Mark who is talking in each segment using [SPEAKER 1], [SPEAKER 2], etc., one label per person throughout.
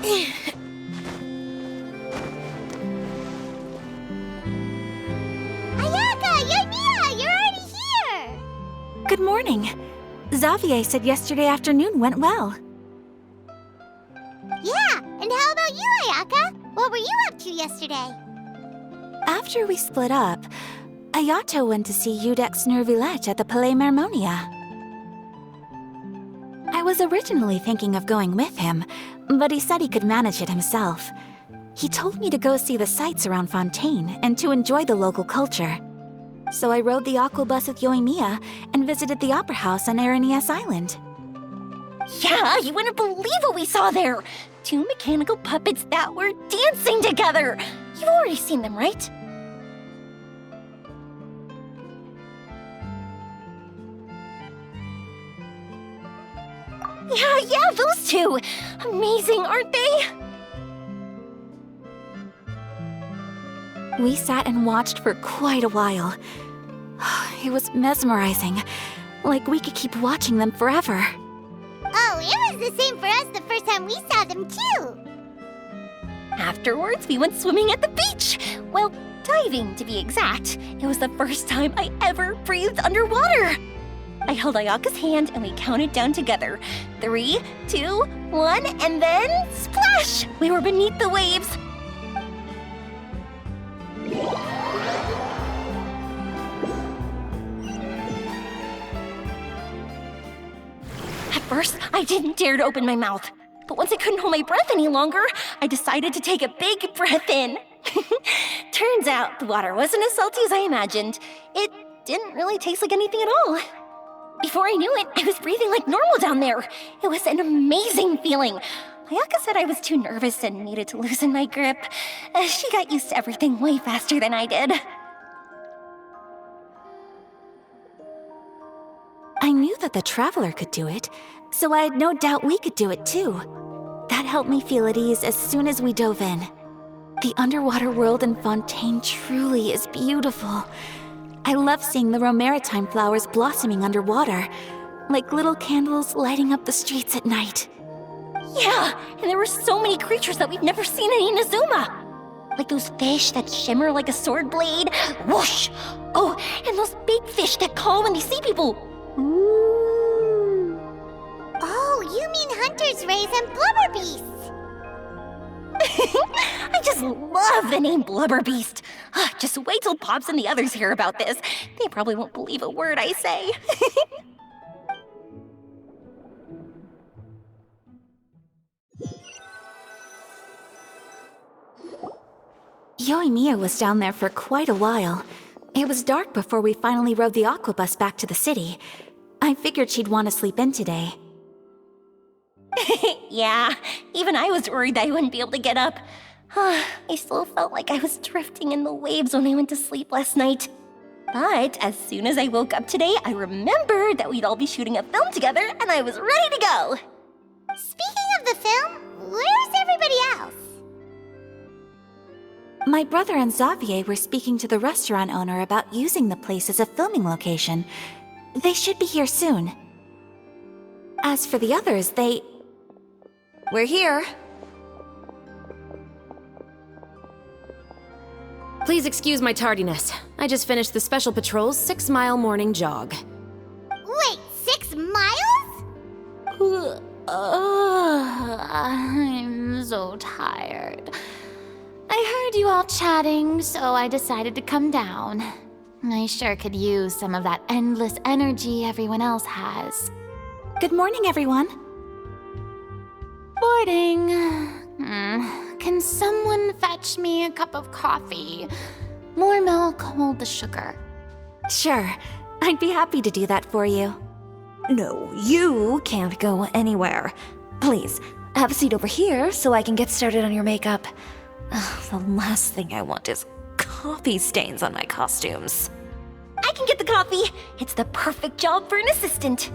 [SPEAKER 1] Ayaka, Yoimiya, you're already here!
[SPEAKER 2] Good morning. Xavier said yesterday afternoon went well.
[SPEAKER 1] Yeah, and how about you, Ayaka? What were you up to yesterday?
[SPEAKER 2] After we split up, Ayato went to see Udex Nervillette at the Palais Mermonia. I was originally thinking of going with him, but he said he could manage it himself. He told me to go see the sights around Fontaine and to enjoy the local culture. So I rode the aqua bus with Yoimiya and visited the opera house on Aranias Island.
[SPEAKER 3] Yeah, you wouldn't believe what we saw there! 2 mechanical puppets that were dancing together! You've already seen them, right? Yeah, those two! Amazing, aren't they?
[SPEAKER 2] We sat and watched for quite a while. It was mesmerizing, like we could keep watching them forever.
[SPEAKER 1] Oh, it was the same for us the first time we saw them, too!
[SPEAKER 3] Afterwards, we went swimming at the beach! Well, diving, to be exact. It was the first time I ever breathed underwater! I held Ayaka's hand and we counted down together. 3, 2, 1, and then splash! We were beneath the waves. At first, I didn't dare to open my mouth. But once I couldn't hold my breath any longer, I decided to take a big breath in. Turns out the water wasn't as salty as I imagined. It didn't really taste like anything at all. Before I knew it, I was breathing like normal down there. It was an amazing feeling. Ayaka said I was too nervous and needed to loosen my grip. She got used to everything way faster than I did.
[SPEAKER 2] I knew that the Traveler could do it, so I had no doubt we could do it too. That helped me feel at ease as soon as we dove in. The underwater world in Fontaine truly is beautiful. I love seeing the romaritime flowers blossoming underwater, like little candles lighting up the streets at night.
[SPEAKER 3] Yeah, and there were so many creatures that we've never seen in Inazuma. Like those fish that shimmer like a sword blade. Whoosh! Oh, and those big fish that call when they see people.
[SPEAKER 1] Ooh. Oh, you mean Hunter's Rays and Blubber Beasts!
[SPEAKER 3] I just love the name Blubber Beast. Just wait till Pops and the others hear about this. They probably won't believe a word I say.
[SPEAKER 2] Yoimiya was down there for quite a while. It was dark before we finally rode the aqua bus back to the city. I figured she'd want to sleep in today.
[SPEAKER 3] Yeah, even I was worried that I wouldn't be able to get up. I still felt like I was drifting in the waves when I went to sleep last night. But as soon as I woke up today, I remembered that we'd all be shooting a film together, and I was ready to go.
[SPEAKER 1] Speaking of the film, where's everybody else?
[SPEAKER 2] My brother and Xavier were speaking to the restaurant owner about using the place as a filming location. They should be here soon. As for the others, We're here.
[SPEAKER 4] Please excuse my tardiness. I just finished the Special Patrol's 6-mile morning jog.
[SPEAKER 1] Wait, 6 miles?
[SPEAKER 5] I'm so tired. I heard you all chatting, so I decided to come down. I sure could use some of that endless energy everyone else has.
[SPEAKER 2] Good morning, everyone.
[SPEAKER 5] Morning. Can someone fetch me a cup of coffee? More milk, hold the sugar.
[SPEAKER 2] Sure, I'd be happy to do that for you.
[SPEAKER 6] No, you can't go anywhere. Please, have a seat over here so I can get started on your makeup. The last thing I want is coffee stains on my costumes.
[SPEAKER 3] I can get the coffee. It's the perfect job for an assistant.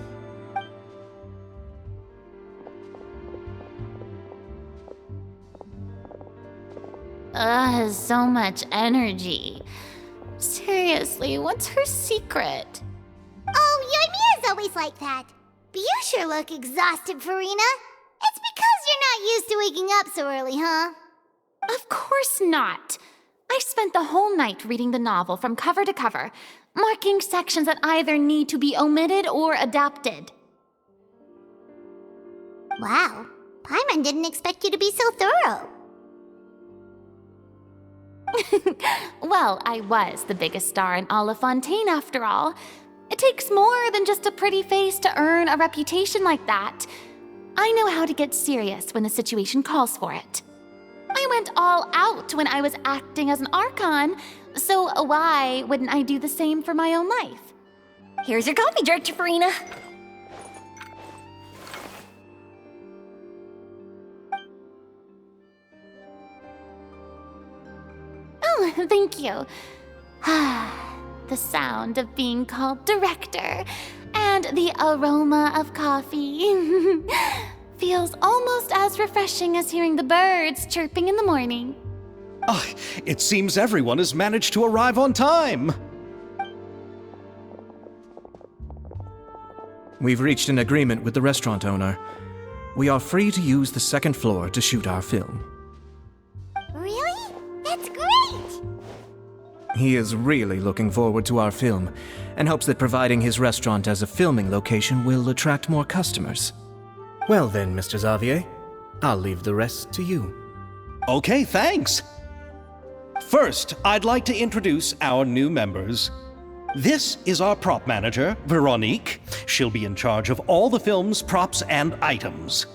[SPEAKER 5] So much energy. Seriously, what's her secret?
[SPEAKER 1] Oh, Yoimiya's always like that. But you sure look exhausted, Farina. It's because you're not not used to waking up so early, huh?
[SPEAKER 5] Of course not. I spent the whole night reading the novel from cover to cover, marking sections that either need to be omitted or adapted.
[SPEAKER 1] Wow, Paimon didn't expect you to be so thorough.
[SPEAKER 5] Well, I was the biggest star in all of Fontaine after all. It takes more than just a pretty face to earn a reputation like that. I know how to get serious when the situation calls for it. I went all out when I was acting as an Archon, so why wouldn't I do the same for my own life?
[SPEAKER 3] Here's your coffee, Director Farina.
[SPEAKER 5] Oh, thank you. The sound of being called director and the aroma of coffee feels almost as refreshing as hearing the birds chirping in the morning.
[SPEAKER 7] Ah, it seems everyone has managed to arrive on time.
[SPEAKER 8] We've reached an agreement with the restaurant owner. We are free to use the second floor to shoot our film.
[SPEAKER 1] Really? That's great!
[SPEAKER 8] He is really looking forward to our film and hopes that providing his restaurant as a filming location will attract more customers. Well then, Mr. Xavier, I'll leave the rest to you.
[SPEAKER 7] Okay, thanks. First, I'd like to introduce our new members. This is our prop manager, Veronique. She'll be in charge of all the film's props and items.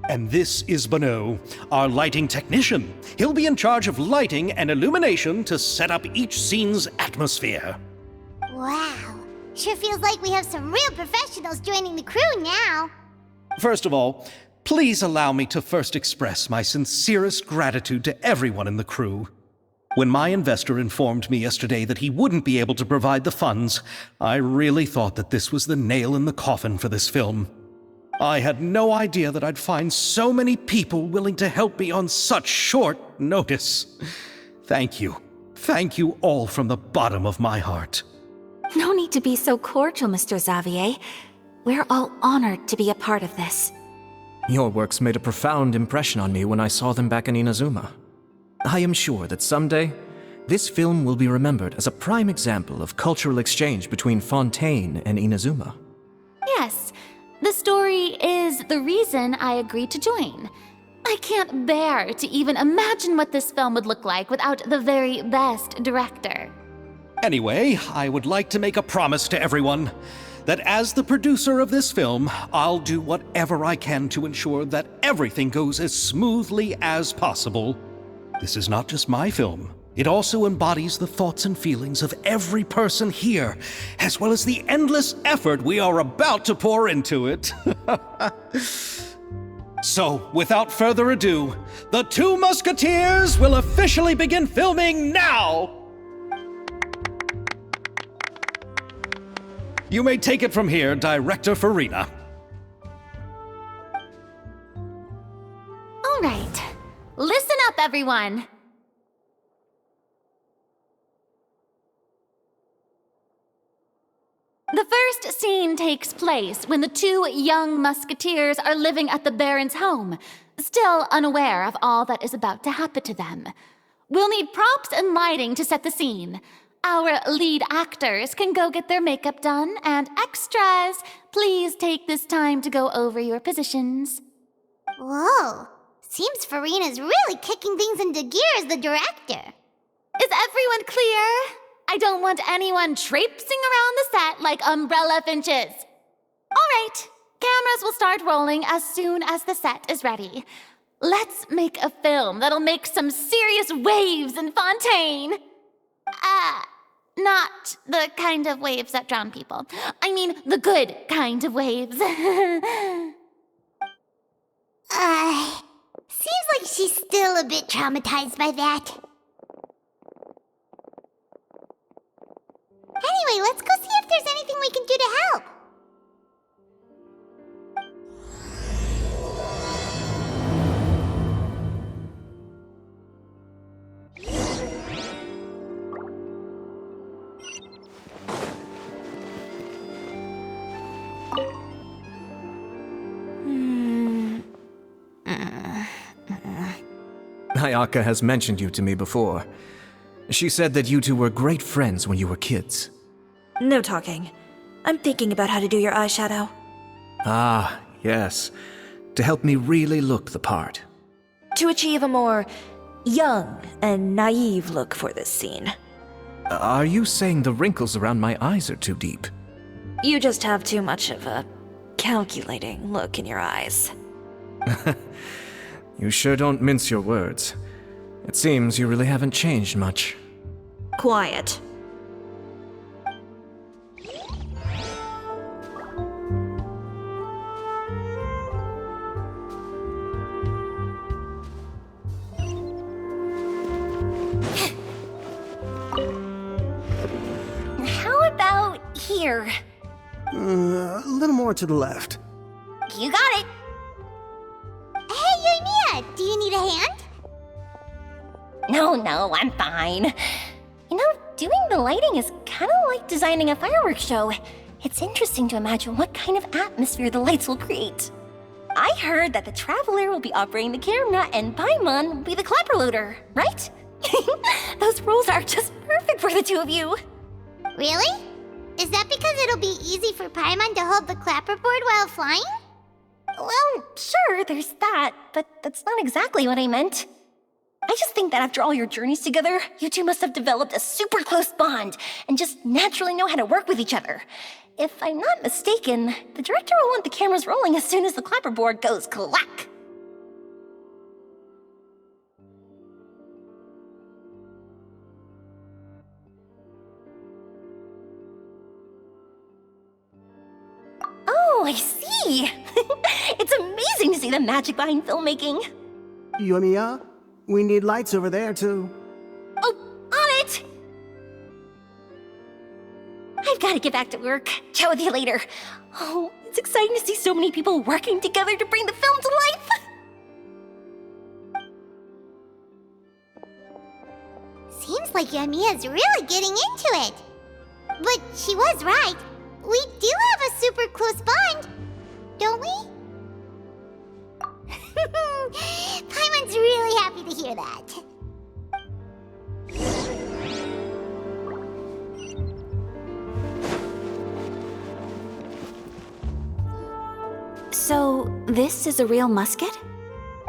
[SPEAKER 7] And this is Bonneau, our lighting technician. He'll be in charge of lighting and illumination to set up each scene's atmosphere.
[SPEAKER 1] Wow, sure feels like we have some real professionals joining the crew now.
[SPEAKER 7] First of all, please allow me to first express my sincerest gratitude to everyone in the crew. When my investor informed me yesterday that he wouldn't be able to provide the funds, I really thought that this was the nail in the coffin for this film. I had no idea that I'd find so many people willing to help me on such short notice. Thank you. Thank you all from the bottom of my heart.
[SPEAKER 2] No need to be so cordial, Mr. Xavier. We're all honored to be a part of this.
[SPEAKER 8] Your works made a profound impression on me when I saw them back in Inazuma. I am sure that someday, this film will be remembered as a prime example of cultural exchange between Fontaine and Inazuma.
[SPEAKER 5] Yes, the story is the reason I agreed to join. I can't bear to even imagine what this film would look like without the very best director.
[SPEAKER 7] Anyway, I would like to make a promise to everyone that as the producer of this film, I'll do whatever I can to ensure that everything goes as smoothly as possible. This is not just my film. It also embodies the thoughts and feelings of every person here, as well as the endless effort we are about to pour into it. So, without further ado, the Two Musketeers will officially begin filming now! You may take it from here, Director Farina.
[SPEAKER 5] All right, listen up, everyone. The first scene takes place when the two young musketeers are living at the Baron's home, still unaware of all that is about to happen to them. We'll need props and lighting to set the scene. Our lead actors can go get their makeup done, and extras, please take this time to go over your positions.
[SPEAKER 1] Whoa, seems Farina's really kicking things into gear as the director.
[SPEAKER 5] Is everyone clear? I don't want anyone traipsing around the set like umbrella finches. All right, cameras will start rolling as soon as the set is ready. Let's make a film that'll make some serious waves in Fontaine. Not the kind of waves that drown people. I mean, the good kind of waves.
[SPEAKER 1] Seems like she's still a bit traumatized by that. Anyway, let's go see if there's anything we can do to help.
[SPEAKER 8] Ayaka has mentioned you to me before. She said that you two were great friends when you were kids.
[SPEAKER 6] No talking. I'm thinking about how to do your eyeshadow.
[SPEAKER 8] Ah, yes. To help me really look the part.
[SPEAKER 6] To achieve a more young and naive look for this scene.
[SPEAKER 8] Are you saying the wrinkles around my eyes are too deep?
[SPEAKER 6] You just have too much of a calculating look in your eyes.
[SPEAKER 8] You sure don't mince your words. It seems you really haven't changed much.
[SPEAKER 6] Quiet.
[SPEAKER 3] How about here?
[SPEAKER 9] A little more to the left.
[SPEAKER 3] You got it.
[SPEAKER 1] Hey, Yoimiya, do you need a hand?
[SPEAKER 3] No, I'm fine. You know, doing the lighting is kind of like designing a fireworks show. It's interesting to imagine what kind of atmosphere the lights will create. I heard that the Traveler will be operating the camera and Paimon will be the clapper loader, right? Those roles are just perfect for the two of you.
[SPEAKER 1] Really? Is that because it'll be easy for Paimon to hold the clapperboard while flying?
[SPEAKER 3] Well, sure, there's that, but that's not exactly what I meant. I just think that after all your journeys together, you two must have developed a super close bond and just naturally know how to work with each other. If I'm not mistaken, the director will want the cameras rolling as soon as the clapperboard goes clack. Oh, I see! It's amazing to see the magic behind filmmaking.
[SPEAKER 9] Yoimiya, we need lights over there, too.
[SPEAKER 3] Oh, on it! I've got to get back to work. Chat with you later. Oh, it's exciting to see so many people working together to bring the film to life.
[SPEAKER 1] Seems like Yoimiya's really getting into it. But she was right. We do have a super close bond, don't we? Paimon's really happy to hear that.
[SPEAKER 2] So, this is a real musket?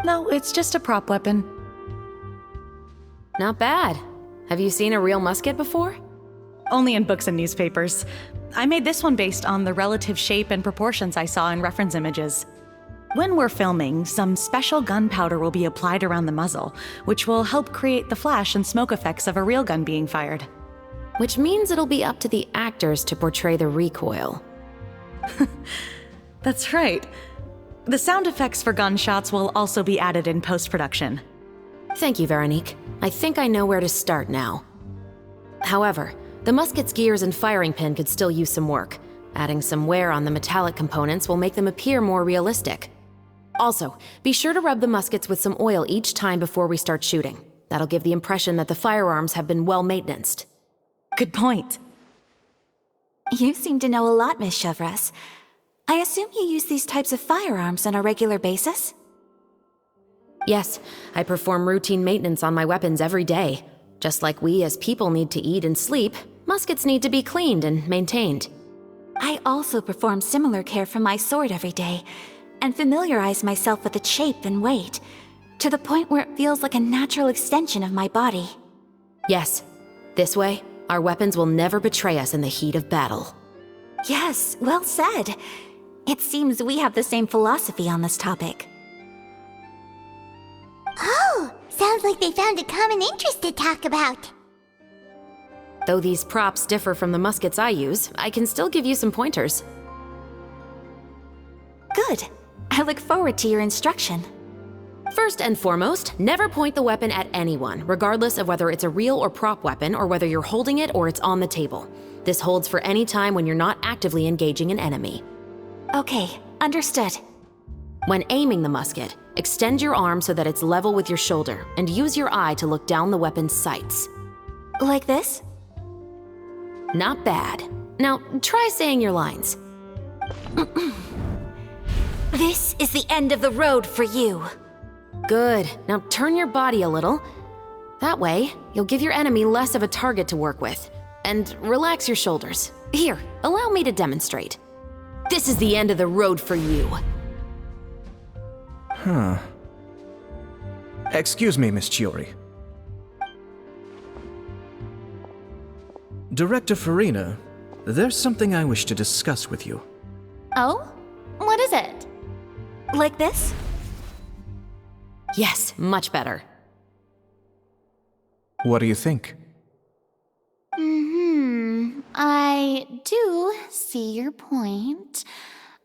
[SPEAKER 10] No, it's just a prop weapon.
[SPEAKER 4] Not bad. Have you seen a real musket before?
[SPEAKER 10] Only in books and newspapers. I made this one based on the relative shape and proportions I saw in reference images. When we're filming, some special gunpowder will be applied around the muzzle, which will help create the flash and smoke effects of a real gun being fired.
[SPEAKER 4] Which means it'll be up to the actors to portray the recoil.
[SPEAKER 10] That's right. The sound effects for gunshots will also be added in post-production.
[SPEAKER 4] Thank you, Veronique. I think I know where to start now. However, the musket's gears and firing pin could still use some work. Adding some wear on the metallic components will make them appear more realistic. Also, be sure to rub the muskets with some oil each time before we start shooting. That'll give the impression that the firearms have been well maintained.
[SPEAKER 10] Good point.
[SPEAKER 2] You seem to know a lot, Miss Chevres. I assume you use these types of firearms on a regular basis?
[SPEAKER 4] Yes, I perform routine maintenance on my weapons every day. Just like we as people need to eat and sleep, muskets need to be cleaned and maintained.
[SPEAKER 2] I also perform similar care for my sword every day, and familiarize myself with its shape and weight, to the point where it feels like a natural extension of my body.
[SPEAKER 4] Yes, this way, our weapons will never betray us in the heat of battle.
[SPEAKER 2] Yes, well said. It seems we have the same philosophy on this topic.
[SPEAKER 1] Oh, sounds like they found a common interest to talk about.
[SPEAKER 4] Though these props differ from the muskets I use, I can still give you some pointers.
[SPEAKER 2] Good. I look forward to your instruction.
[SPEAKER 4] First and foremost, never point the weapon at anyone, regardless of whether it's a real or prop weapon or whether you're holding it or it's on the table. This holds for any time when you're not actively engaging an enemy.
[SPEAKER 2] Okay, understood.
[SPEAKER 4] When aiming the musket, extend your arm so that it's level with your shoulder and use your eye to look down the weapon's sights.
[SPEAKER 2] Like this?
[SPEAKER 4] Not bad. Now, try saying your lines.
[SPEAKER 2] This is the end of the road for you.
[SPEAKER 4] Good. Now turn your body a little. That way, you'll give your enemy less of a target to work with. And relax your shoulders. Here, allow me to demonstrate. This is the end of the road for you.
[SPEAKER 8] Huh. Excuse me, Miss Chiori. Director Farina, there's something I wish to discuss with you.
[SPEAKER 5] Oh? What is it?
[SPEAKER 2] Like this?
[SPEAKER 4] Yes, much better.
[SPEAKER 8] What do you think?
[SPEAKER 5] I do see your point.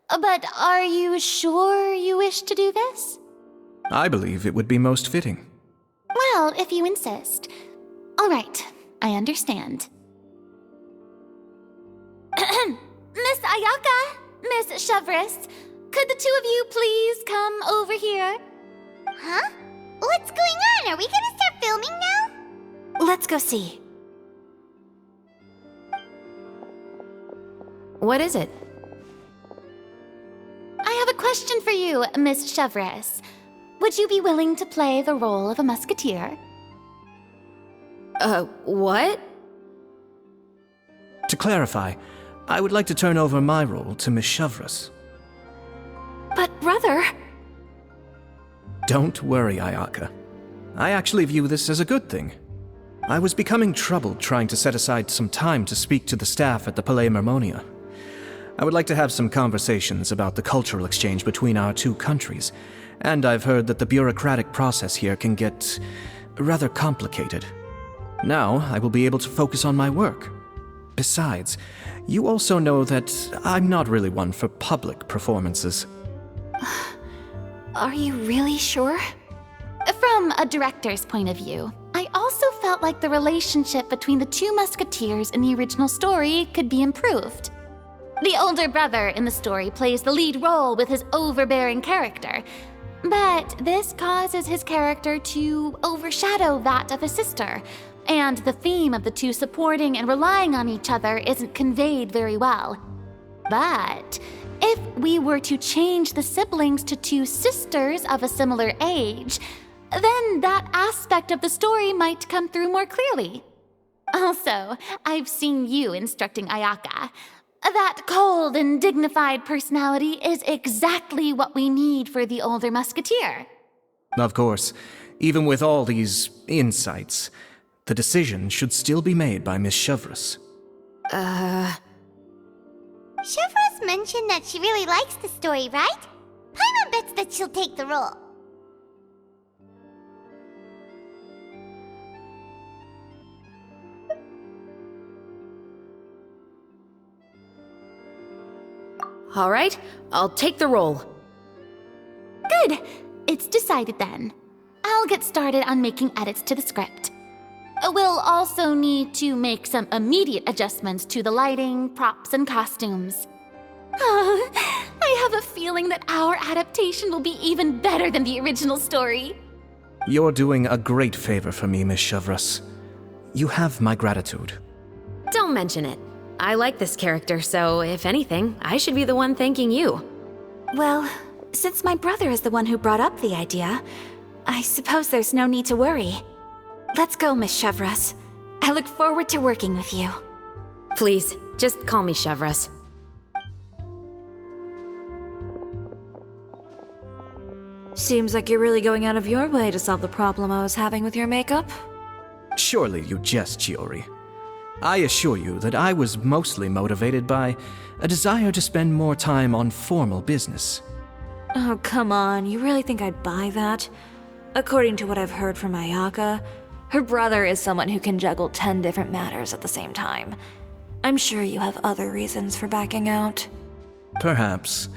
[SPEAKER 5] But are you sure you wish to do this?
[SPEAKER 8] I believe it would be most fitting.
[SPEAKER 5] Well, if you insist. All right, I understand. Miss Ayaka, Miss Chevres, could the two of you please come over here?
[SPEAKER 1] Huh? What's going on? Are we gonna start filming now?
[SPEAKER 2] Let's go see.
[SPEAKER 4] What is it?
[SPEAKER 5] I have a question for you, Miss Chevres. Would you be willing to play the role of a musketeer?
[SPEAKER 4] What?
[SPEAKER 8] To clarify, I would like to turn over my role to Miss Chevres.
[SPEAKER 2] But brother...
[SPEAKER 8] Don't worry, Ayaka. I actually view this as a good thing. I was becoming troubled trying to set aside some time to speak to the staff at the Palais Mermonia. I would like to have some conversations about the cultural exchange between our two countries, and I've heard that the bureaucratic process here can get rather complicated. Now, I will be able to focus on my work. Besides, you also know that I'm not really one for public performances.
[SPEAKER 2] Are you really sure?
[SPEAKER 5] From a director's point of view, I also felt like the relationship between the two musketeers in the original story could be improved. The older brother in the story plays the lead role with his overbearing character, but this causes his character to overshadow that of his sister, and the theme of the two supporting and relying on each other isn't conveyed very well. But if we were to change the siblings to two sisters of a similar age, then that aspect of the story might come through more clearly. Also, I've seen you instructing Ayaka. That cold and dignified personality is exactly what we need for the older musketeer.
[SPEAKER 8] Of course, even with all these insights, the decision should still be made by Miss Chevres.
[SPEAKER 1] Chevres mentioned that she really likes the story, right? Paimon bets that she'll take the role.
[SPEAKER 4] All right, I'll take the role.
[SPEAKER 5] Good. It's decided then. I'll get started on making edits to the script. We'll also need to make some immediate adjustments to the lighting, props, and costumes. I have a feeling that our adaptation will be even better than the original story.
[SPEAKER 8] You're doing a great favor for me, Miss Chevres. You have my gratitude.
[SPEAKER 4] Don't mention it. I like this character, so if anything, I should be the one thanking you.
[SPEAKER 2] Well, since my brother is the one who brought up the idea, I suppose there's no need to worry. Let's go, Miss Chevres. I look forward to working with you.
[SPEAKER 4] Please, just call me Chevres.
[SPEAKER 6] Seems like you're really going out of your way to solve the problem I was having with your makeup.
[SPEAKER 8] Surely you jest, Chiori. I assure you that I was mostly motivated by a desire to spend more time on formal business.
[SPEAKER 6] Oh, come on. You really think I'd buy that? According to what I've heard from Ayaka, her brother is someone who can juggle 10 different matters at the same time. I'm sure you have other reasons for backing out.
[SPEAKER 8] Perhaps.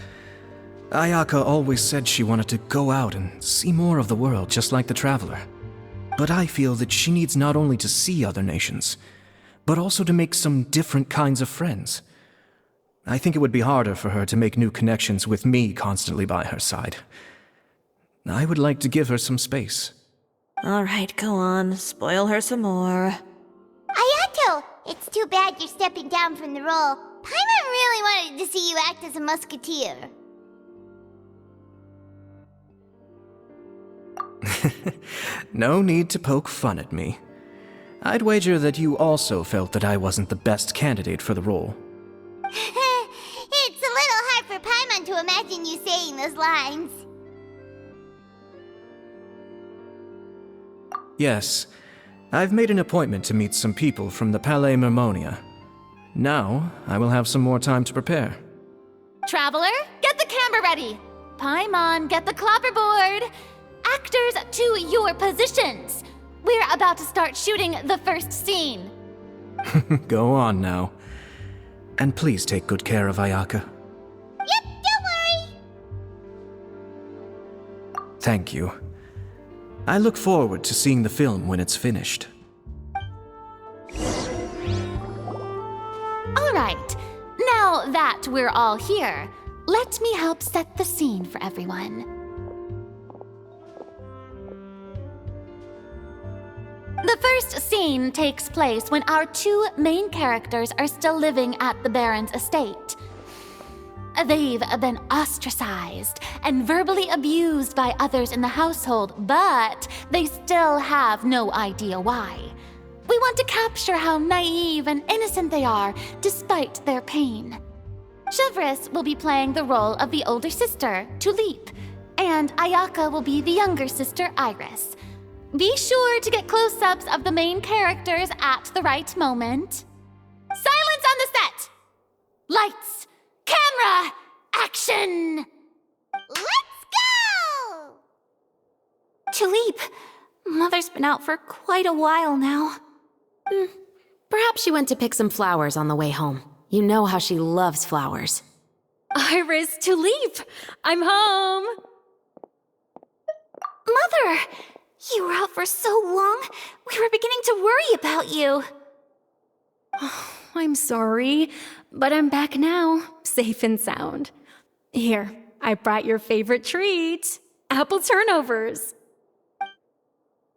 [SPEAKER 8] Ayaka always said she wanted to go out and see more of the world, just like the Traveler. But I feel that she needs not only to see other nations, but also to make some different kinds of friends. I think it would be harder for her to make new connections with me constantly by her side. I would like to give her some space.
[SPEAKER 6] All right, go on. Spoil her some more.
[SPEAKER 1] Ayato! It's too bad you're stepping down from the role. Paimon really wanted to see you act as a musketeer.
[SPEAKER 8] No need to poke fun at me. I'd wager that you also felt that I wasn't the best candidate for the role.
[SPEAKER 1] It's a little hard for Paimon to imagine you saying those lines.
[SPEAKER 8] Yes, I've made an appointment to meet some people from the Palais Mermonia. Now, I will have some more time to prepare.
[SPEAKER 5] Traveler, get the camera ready. Paimon, get the clapperboard. Actors, to your positions. We're about to start shooting the first scene.
[SPEAKER 8] Go on now. And please take good care of Ayaka.
[SPEAKER 1] Yep, don't worry.
[SPEAKER 8] Thank you. I look forward to seeing the film when it's finished.
[SPEAKER 5] All right, now that we're all here, let me help set the scene for everyone. The first scene takes place when our two main characters are still living at the Baron's estate. They've been ostracized and verbally abused by others in the household, but they still have no idea why. We want to capture how naive and innocent they are despite their pain. Chevris will be playing the role of the older sister, Tulip, and Ayaka will be the younger sister, Iris. Be sure to get close-ups of the main characters at the right moment. Silence on the set! Lights! Camera! Action!
[SPEAKER 1] Let's go!
[SPEAKER 2] Tulip, Mother's been out for quite a while now.
[SPEAKER 4] Perhaps she went to pick some flowers on the way home. You know how she loves flowers.
[SPEAKER 3] Iris, Tulip, I'm home.
[SPEAKER 2] Mother! You were out for so long, we were beginning to worry about you.
[SPEAKER 3] I'm sorry, but I'm back now, safe and sound. Here, I brought your favorite treat, apple turnovers.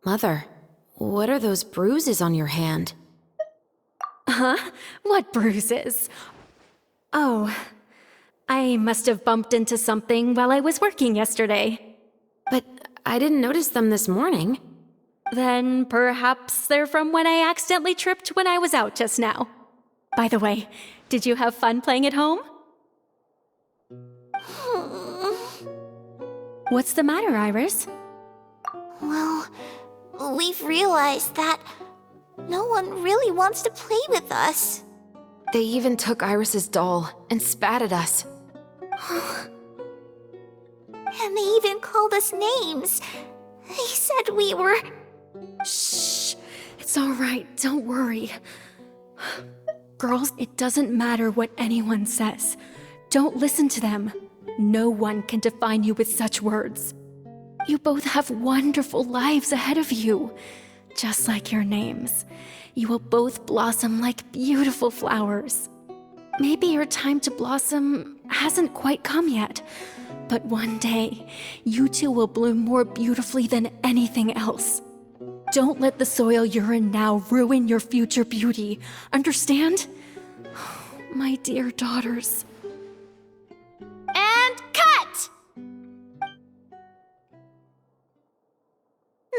[SPEAKER 4] Mother, what are those bruises on your hand?
[SPEAKER 3] Huh? What bruises? Oh, I must have bumped into something while I was working yesterday.
[SPEAKER 4] But I didn't notice them this morning.
[SPEAKER 3] Then perhaps they're from when I accidentally tripped when I was out just now. By the way, did you have fun playing at home? What's the matter, Iris?
[SPEAKER 1] Well, we've realized that no one really wants to play with us.
[SPEAKER 4] They even took Iris's doll and spat at us.
[SPEAKER 1] And they even called us names. They said we were...
[SPEAKER 3] Shh. It's all right. Don't worry. Girls, it doesn't matter what anyone says. Don't listen to them. No one can define you with such words. You both have wonderful lives ahead of you. Just like your names. You will both blossom like beautiful flowers. Maybe your time to blossom hasn't quite come yet, but one day, you two will bloom more beautifully than anything else. Don't let the soil you're in now ruin your future beauty. Understand? My dear daughters.
[SPEAKER 5] And cut!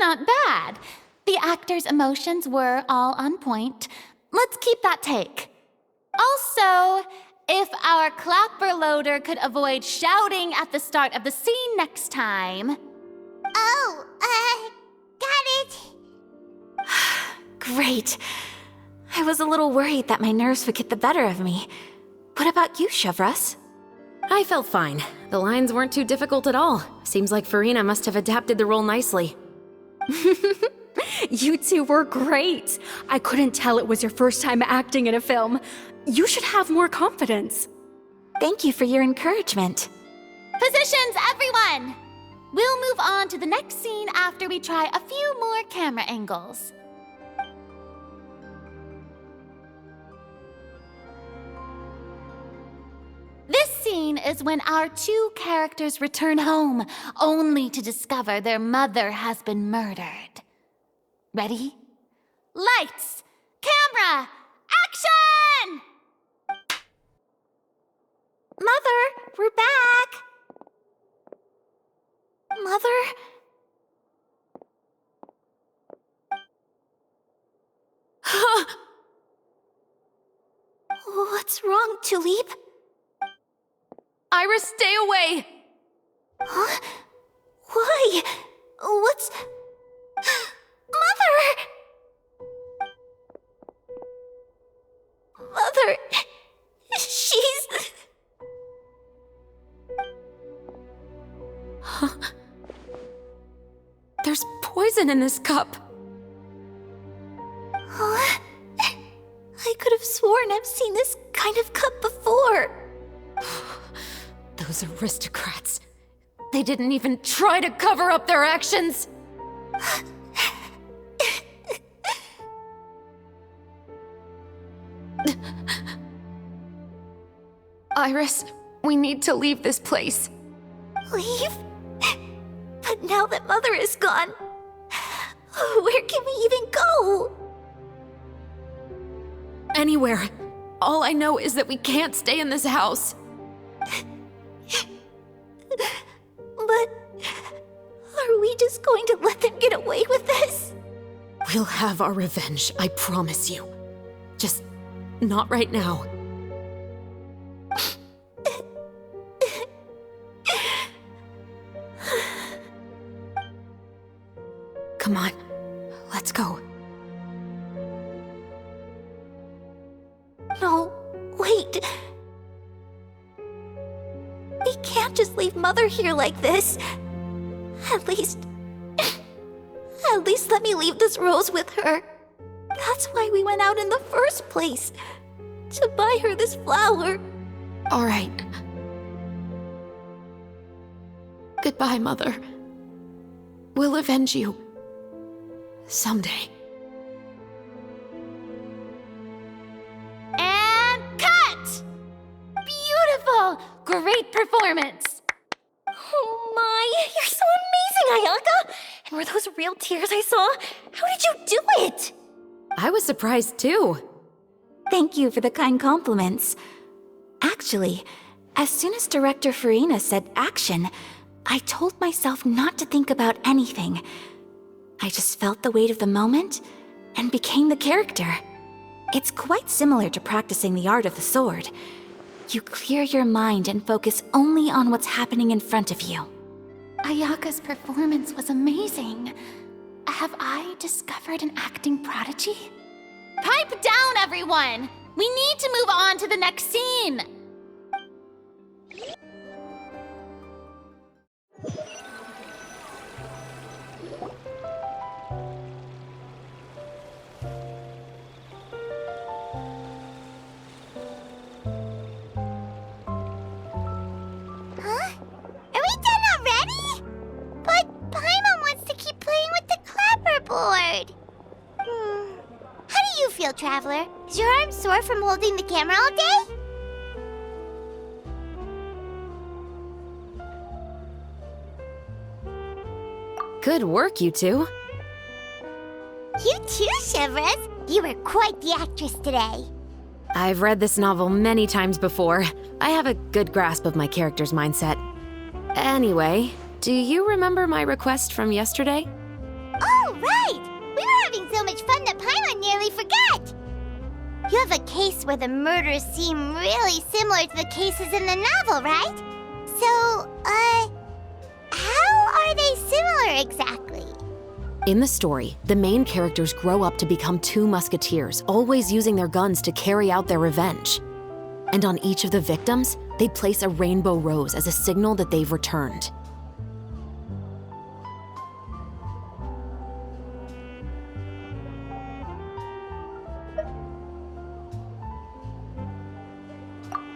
[SPEAKER 5] Not bad. The actors' emotions were all on point. Let's keep that take. Also, if our clapper loader could avoid shouting at the start of the scene next time.
[SPEAKER 1] Oh, got it.
[SPEAKER 2] Great. I was a little worried that my nerves would get the better of me. What about you, Chevris?
[SPEAKER 4] I felt fine. The lines weren't too difficult at all. Seems like Farina must have adapted the role nicely.
[SPEAKER 3] You two were great. I couldn't tell it was your first time acting in a film. You should have more confidence.
[SPEAKER 2] Thank you for your encouragement.
[SPEAKER 5] Positions, everyone! We'll move on to the next scene after we try a few more camera angles. This scene is when our two characters return home, only to discover their mother has been murdered. Ready? Lights! Camera! Action!
[SPEAKER 1] Mother, we're back. Mother?
[SPEAKER 2] Tulip? Iris, stay away! Huh? Why? What's... Mother! Mother... She's... Huh? There's poison in this cup. Huh? I could have sworn I've seen this kind of cup before. Those aristocrats. They didn't even try to cover up their actions. Iris, we need to leave this place. Leave? But now that Mother is gone, where can we even go? Anywhere. All I know is that we can't stay in this house. But are we just going to let them get away with this? We'll have our revenge, I promise you. Just not right now. Come on, let's go. No, wait. We can't just leave Mother here like this. At least let me leave this rose with her. That's why we went out in the first place. To buy her this flower. All right. Goodbye, Mother. We'll avenge you. Someday.
[SPEAKER 5] And cut! Beautiful! Great performance!
[SPEAKER 3] Oh my, you're so amazing, Ayaka! And were those real tears I saw? How did you do it?
[SPEAKER 2] I was surprised too. Thank you for the kind compliments. Actually, as soon as Director Farina said action, I told myself not to think about anything. I just felt the weight of the moment and became the character. It's quite similar to practicing the art of the sword. You clear your mind and focus only on what's happening in front of you.
[SPEAKER 5] Ayaka's performance was amazing. Have I discovered an acting prodigy? Pipe down, everyone! We need to move on to the next scene!
[SPEAKER 1] Huh? Are we done already? But Paimon wants to keep playing with the clapperboard. How do you feel, Traveler? Is your arm sore from holding the camera all day?
[SPEAKER 4] Good work, you two.
[SPEAKER 1] You too, Shivers. You were quite the actress today.
[SPEAKER 4] I've read this novel many times before. I have a good grasp of my character's mindset. Anyway, do you remember my request from yesterday?
[SPEAKER 1] Oh, right! We were having so much fun that Paimon nearly forgot! You have a case where the murders seem really similar to the cases in the novel, right? So, how are they similar exactly?
[SPEAKER 4] In the story, the main characters grow up to become two musketeers, always using their guns to carry out their revenge. And on each of the victims, they place a rainbow rose as a signal that they've returned.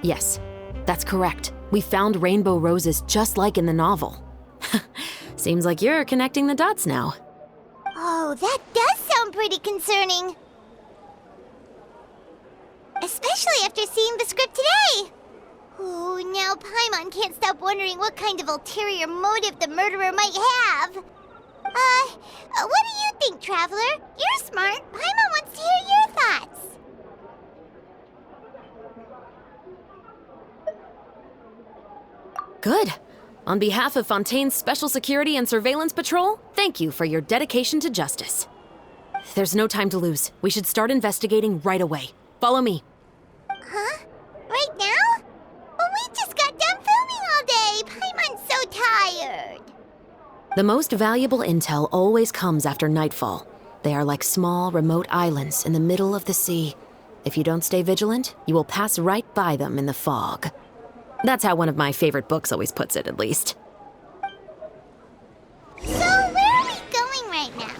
[SPEAKER 4] Yes, that's correct. We found rainbow roses just like in the novel. Seems like you're connecting the dots now.
[SPEAKER 1] Oh, that does sound pretty concerning. Especially after seeing the script today. Oh, now Paimon can't stop wondering what kind of ulterior motive the murderer might have. What do you think, Traveler? You're smart. Paimon wants to hear your thoughts.
[SPEAKER 4] Good. On behalf of Fontaine's Special Security and Surveillance Patrol, thank you for your dedication to justice. There's no time to lose. We should start investigating right away. Follow me.
[SPEAKER 1] Huh? Right
[SPEAKER 4] The most valuable intel always comes after nightfall. They are like small, remote islands in the middle of the sea. If you don't stay vigilant, you will pass right by them in the fog. That's how one of my favorite books always puts it, at least.
[SPEAKER 1] So, where are we going right now?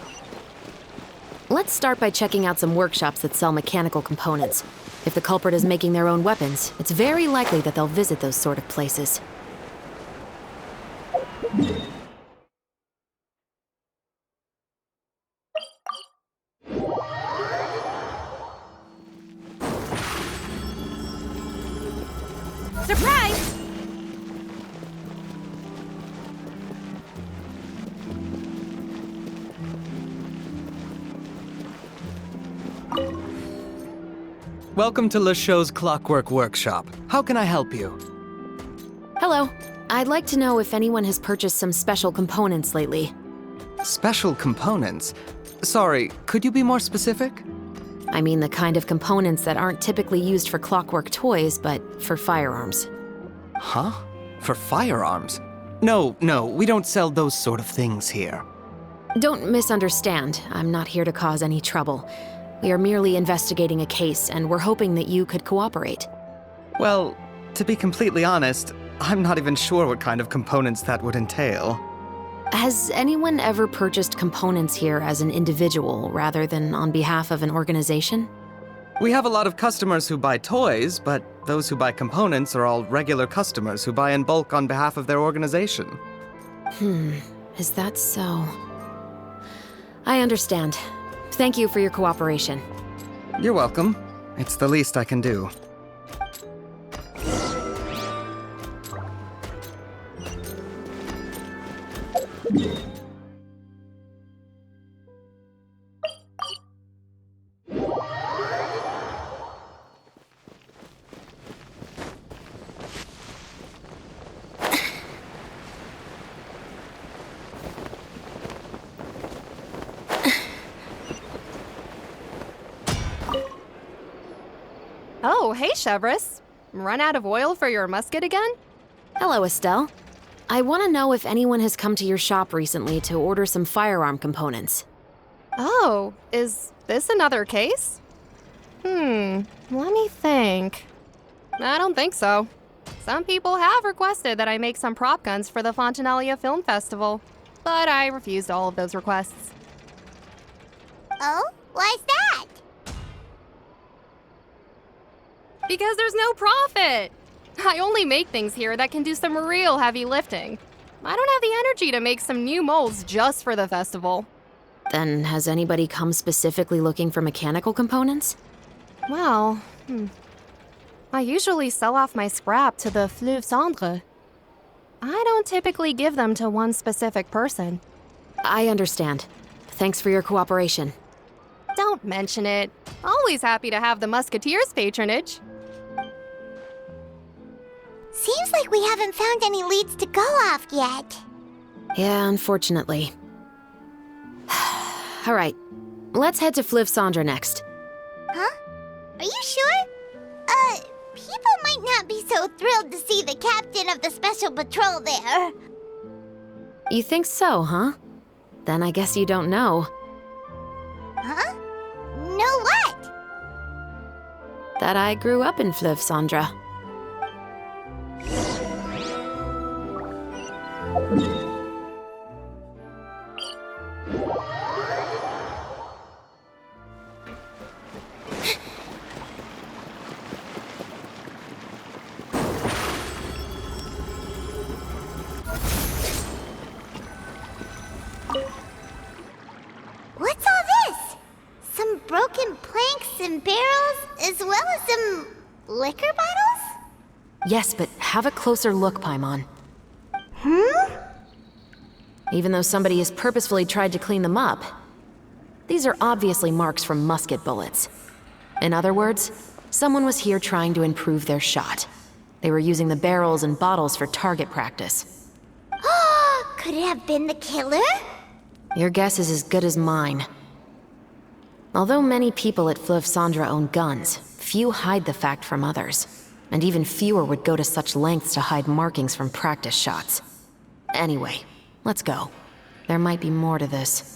[SPEAKER 4] Let's start by checking out some workshops that sell mechanical components. If the culprit is making their own weapons, it's very likely that they'll visit those sort of places.
[SPEAKER 3] Surprise!
[SPEAKER 11] Welcome to LeChaux's Clockwork Workshop. How can I help you?
[SPEAKER 4] Hello. I'd like to know if anyone has purchased some special components lately.
[SPEAKER 11] Special components? Sorry, could you be more specific?
[SPEAKER 4] I mean the kind of components that aren't typically used for clockwork toys, but for firearms.
[SPEAKER 11] Huh? For firearms? No, we don't sell those sort of things here.
[SPEAKER 4] Don't misunderstand. I'm not here to cause any trouble. We are merely investigating a case, and we're hoping that you could cooperate.
[SPEAKER 11] Well, to be completely honest, I'm not even sure what kind of components that would entail.
[SPEAKER 4] Has anyone ever purchased components here as an individual rather than on behalf of an organization?
[SPEAKER 11] We have a lot of customers who buy toys, but those who buy components are all regular customers who buy in bulk on behalf of their organization.
[SPEAKER 4] Is that so? I understand. Thank you for your cooperation.
[SPEAKER 11] You're welcome. It's the least I can do.
[SPEAKER 12] Oh, hey, Chevris. Run out of oil for your musket again?
[SPEAKER 4] Hello, Estelle. I want to know if anyone has come to your shop recently to order some firearm components.
[SPEAKER 12] Oh, is this another case? Let me think. I don't think so. Some people have requested that I make some prop guns for the Fontanalia Film Festival, but I refused all of those requests.
[SPEAKER 1] Oh? Why's that?
[SPEAKER 12] Because there's no profit! I only make things here that can do some real heavy lifting. I don't have the energy to make some new molds just for the festival.
[SPEAKER 4] Then has anybody come specifically looking for mechanical components?
[SPEAKER 12] Well, I usually sell off my scrap to the Fleuve Cendre. I don't typically give them to one specific person.
[SPEAKER 4] I understand. Thanks for your cooperation.
[SPEAKER 12] Don't mention it. Always happy to have the Musketeers' patronage.
[SPEAKER 1] Seems like we haven't found any leads to go off yet.
[SPEAKER 4] Yeah, unfortunately. All right, let's head to Fleuve Cendre next.
[SPEAKER 1] Huh? Are you sure? People might not be so thrilled to see the captain of the special patrol there.
[SPEAKER 4] You think so, huh? Then I guess you don't know.
[SPEAKER 1] Huh? Know what?
[SPEAKER 4] That I grew up in Fleuve Cendre.
[SPEAKER 1] What's all this? Some broken planks and barrels, as well as some liquor bottles?
[SPEAKER 4] Yes, but have a closer look, Paimon. Even though somebody has purposefully tried to clean them up, these are obviously marks from musket bullets. In other words, someone was here trying to improve their shot. They were using the barrels and bottles for target practice.
[SPEAKER 1] Could it have been the killer?
[SPEAKER 4] Your guess is as good as mine. Although many people at Fleuve Cendre own guns, few hide the fact from others. And even fewer would go to such lengths to hide markings from practice shots. Anyway, let's go. There might be more to this.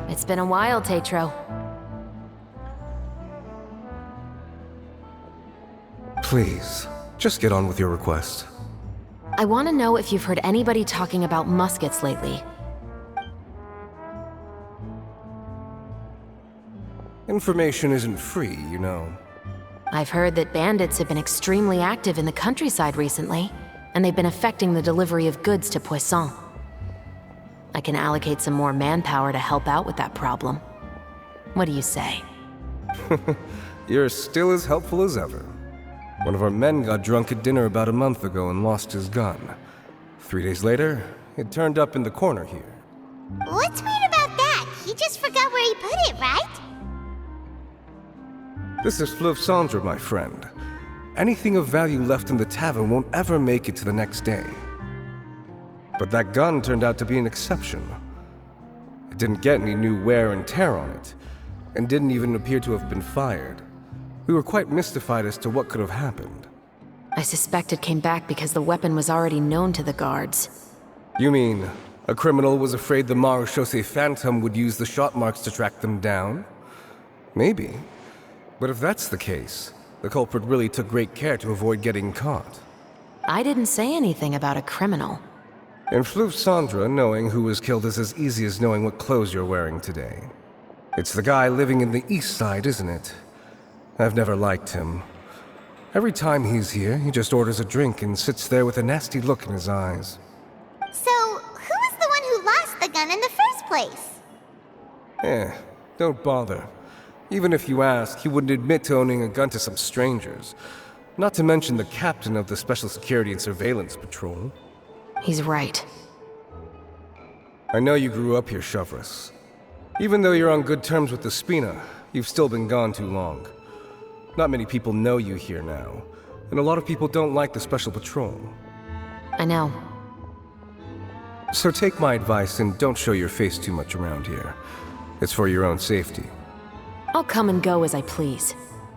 [SPEAKER 4] It's been a while, Tetro.
[SPEAKER 13] Please, just get on with your request.
[SPEAKER 4] I want to know if you've heard anybody talking about muskets lately.
[SPEAKER 13] Information isn't free, you know.
[SPEAKER 4] I've heard that bandits have been extremely active in the countryside recently, and they've been affecting the delivery of goods to Poisson. I can allocate some more manpower to help out with that problem. What do you say?
[SPEAKER 13] You're still as helpful as ever. One of our men got drunk at dinner about a month ago and lost his gun. 3 days later, it turned up in the corner here.
[SPEAKER 1] What's weird about that? He just forgot where he put it, right?
[SPEAKER 13] This is Fleuve Cendre, my friend. Anything of value left in the tavern won't ever make it to the next day. But that gun turned out to be an exception. It didn't get any new wear and tear on it, and didn't even appear to have been fired. We were quite mystified as to what could have happened.
[SPEAKER 4] I suspect it came back because the weapon was already known to the guards.
[SPEAKER 13] You mean, a criminal was afraid the Marechaussee Phantom would use the shot marks to track them down? Maybe. But if that's the case, the culprit really took great care to avoid getting caught.
[SPEAKER 4] I didn't say anything about a criminal.
[SPEAKER 13] In Fleuve Cendre, knowing who was killed is as easy as knowing what clothes you're wearing today. It's the guy living in the east side, isn't it? I've never liked him. Every time he's here, he just orders a drink and sits there with a nasty look in his eyes.
[SPEAKER 1] So, who was the one who lost the gun in the first place?
[SPEAKER 13] Don't bother. Even if you ask, he wouldn't admit to owning a gun to some strangers. Not to mention the captain of the Special Security and Surveillance Patrol.
[SPEAKER 4] He's right.
[SPEAKER 13] I know you grew up here, Chevres. Even though you're on good terms with the Spina, you've still been gone too long. Not many people know you here now, and a lot of people don't like the Special Patrol.
[SPEAKER 4] I know.
[SPEAKER 13] So take my advice and don't show your face too much around here. It's for your own safety.
[SPEAKER 4] I'll come and go as I please,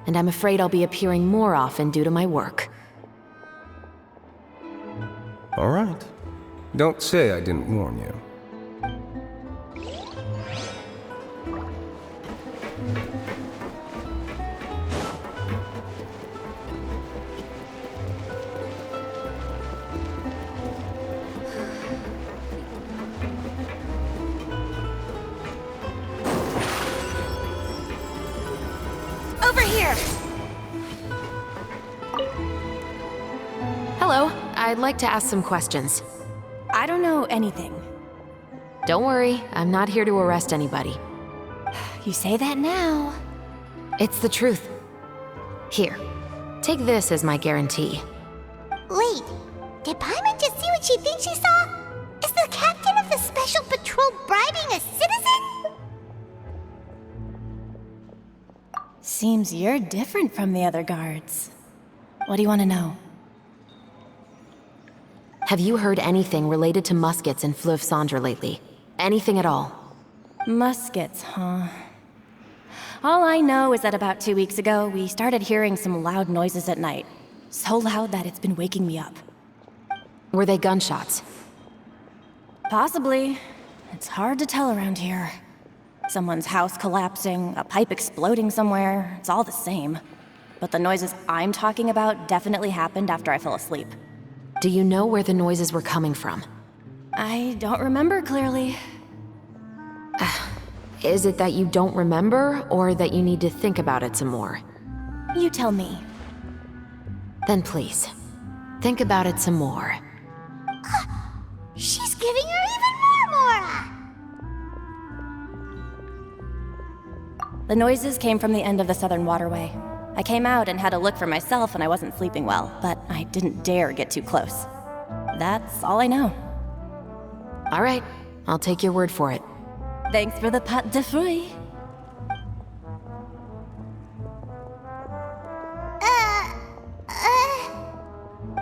[SPEAKER 4] and I'm afraid I'll be appearing more often due to my work.
[SPEAKER 13] All right. Don't say I didn't warn you.
[SPEAKER 1] Over here!
[SPEAKER 4] Hello, I'd like to ask some questions.
[SPEAKER 10] I don't know anything.
[SPEAKER 4] Don't worry, I'm not here to arrest anybody.
[SPEAKER 10] You say that now.
[SPEAKER 4] It's the truth. Here, take this as my guarantee.
[SPEAKER 1] Wait, did Paimon just see what she thinks she saw? Is the captain of the Special Patrol bribing a citizen?
[SPEAKER 10] Seems you're different from the other guards. What do you want to know?
[SPEAKER 4] Have you heard anything related to muskets in Fleuve Cendre lately? Anything at all?
[SPEAKER 10] Muskets, huh? All I know is that about 2 weeks ago, we started hearing some loud noises at night. So loud that it's been waking me up.
[SPEAKER 4] Were they gunshots?
[SPEAKER 10] Possibly. It's hard to tell around here. Someone's house collapsing, a pipe exploding somewhere, it's all the same. But the noises I'm talking about definitely happened after I fell asleep.
[SPEAKER 4] Do you know where the noises were coming from?
[SPEAKER 10] I don't remember clearly.
[SPEAKER 4] Is it that you don't remember, or that you need to think about it some more?
[SPEAKER 10] You tell me.
[SPEAKER 4] Then please, think about it some more.
[SPEAKER 1] She's giving her even more Mora!
[SPEAKER 10] The noises came from the end of the Southern Waterway. I came out and had a look for myself and I wasn't sleeping well, but I didn't dare get too close.
[SPEAKER 3] That's all I know.
[SPEAKER 4] All right, I'll take your word for it.
[SPEAKER 3] Thanks for the pâte de fruits.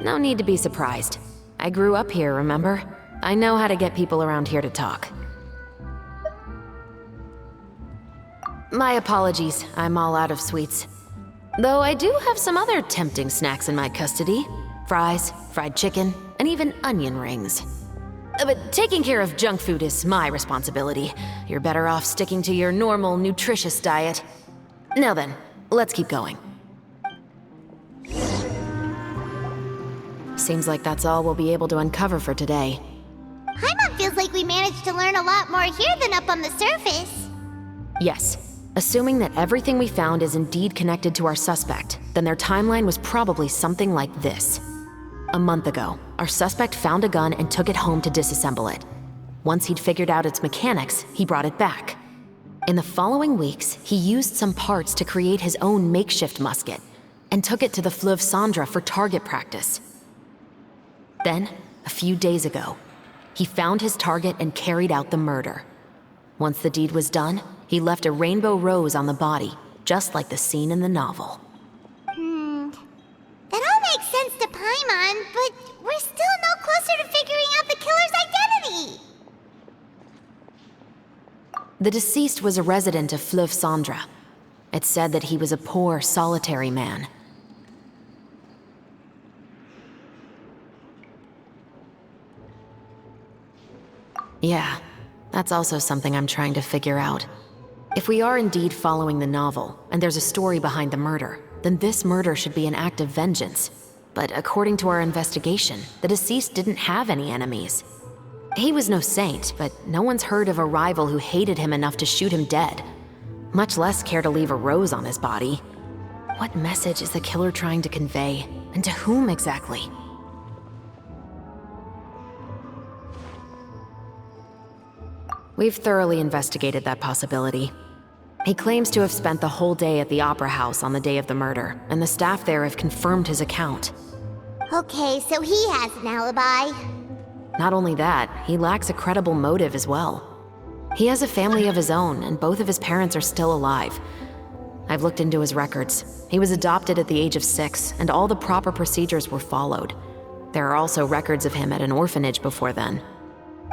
[SPEAKER 4] No need to be surprised. I grew up here, remember? I know how to get people around here to talk. My apologies, I'm all out of sweets. Though I do have some other tempting snacks in my custody. Fries, fried chicken, and even onion rings. But taking care of junk food is my responsibility. You're better off sticking to your normal, nutritious diet. Now then, let's keep going. Seems like that's all we'll be able to uncover for today.
[SPEAKER 1] Paimon feels like we managed to learn a lot more here than up on the surface.
[SPEAKER 4] Yes. Assuming that everything we found is indeed connected to our suspect, then their timeline was probably something like this. A month ago, our suspect found a gun and took it home to disassemble it. Once he'd figured out its mechanics, he brought it back. In the following weeks, he used some parts to create his own makeshift musket, and took it to the Fleuve Cendra for target practice. Then, a few days ago, he found his target and carried out the murder. Once the deed was done, he left a rainbow rose on the body, just like the scene in the novel.
[SPEAKER 1] That all makes sense to Paimon, but we're still no closer to figuring out the killer's identity.
[SPEAKER 4] The deceased was a resident of Fleuve Cendra. It's said that he was a poor, solitary man. Yeah, that's also something I'm trying to figure out. If we are indeed following the novel, and there's a story behind the murder, then this murder should be an act of vengeance. But according to our investigation, the deceased didn't have any enemies. He was no saint, but no one's heard of a rival who hated him enough to shoot him dead, much less care to leave a rose on his body. What message is the killer trying to convey, and to whom exactly? We've thoroughly investigated that possibility. He claims to have spent the whole day at the Opera House on the day of the murder, and the staff there have confirmed his account.
[SPEAKER 1] Okay, so he has an alibi.
[SPEAKER 4] Not only that, he lacks a credible motive as well. He has a family of his own, and both of his parents are still alive. I've looked into his records. He was adopted at the age of 6, and all the proper procedures were followed. There are also records of him at an orphanage before then.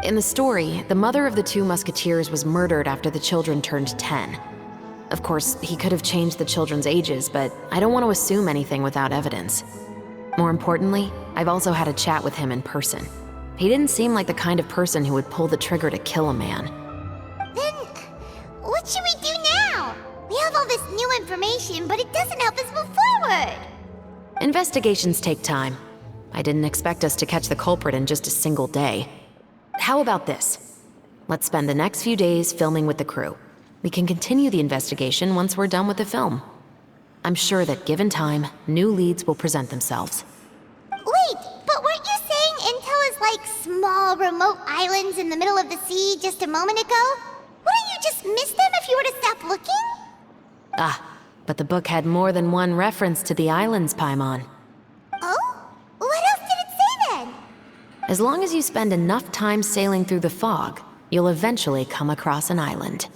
[SPEAKER 4] In the story, the mother of the 2 musketeers was murdered after the children turned 10. Of course, he could have changed the children's ages, but I don't want to assume anything without evidence. More importantly, I've also had a chat with him in person. He didn't seem like the kind of person who would pull the trigger to kill a man.
[SPEAKER 1] Then, what should we do now? We have all this new information, but it doesn't help us move forward.
[SPEAKER 4] Investigations take time. I didn't expect us to catch the culprit in just a single day. How about this? Let's spend the next few days filming with the crew. We can continue the investigation once we're done with the film. I'm sure that given time, new leads will present themselves.
[SPEAKER 1] Wait, but weren't you saying Intel is like small, remote islands in the middle of the sea just a moment ago? Wouldn't you just miss them if you were to stop looking?
[SPEAKER 4] Ah, but the book had more than one reference to the islands, Paimon.
[SPEAKER 1] Oh? What else did it say then?
[SPEAKER 4] As long as you spend enough time sailing through the fog, you'll eventually come across an island.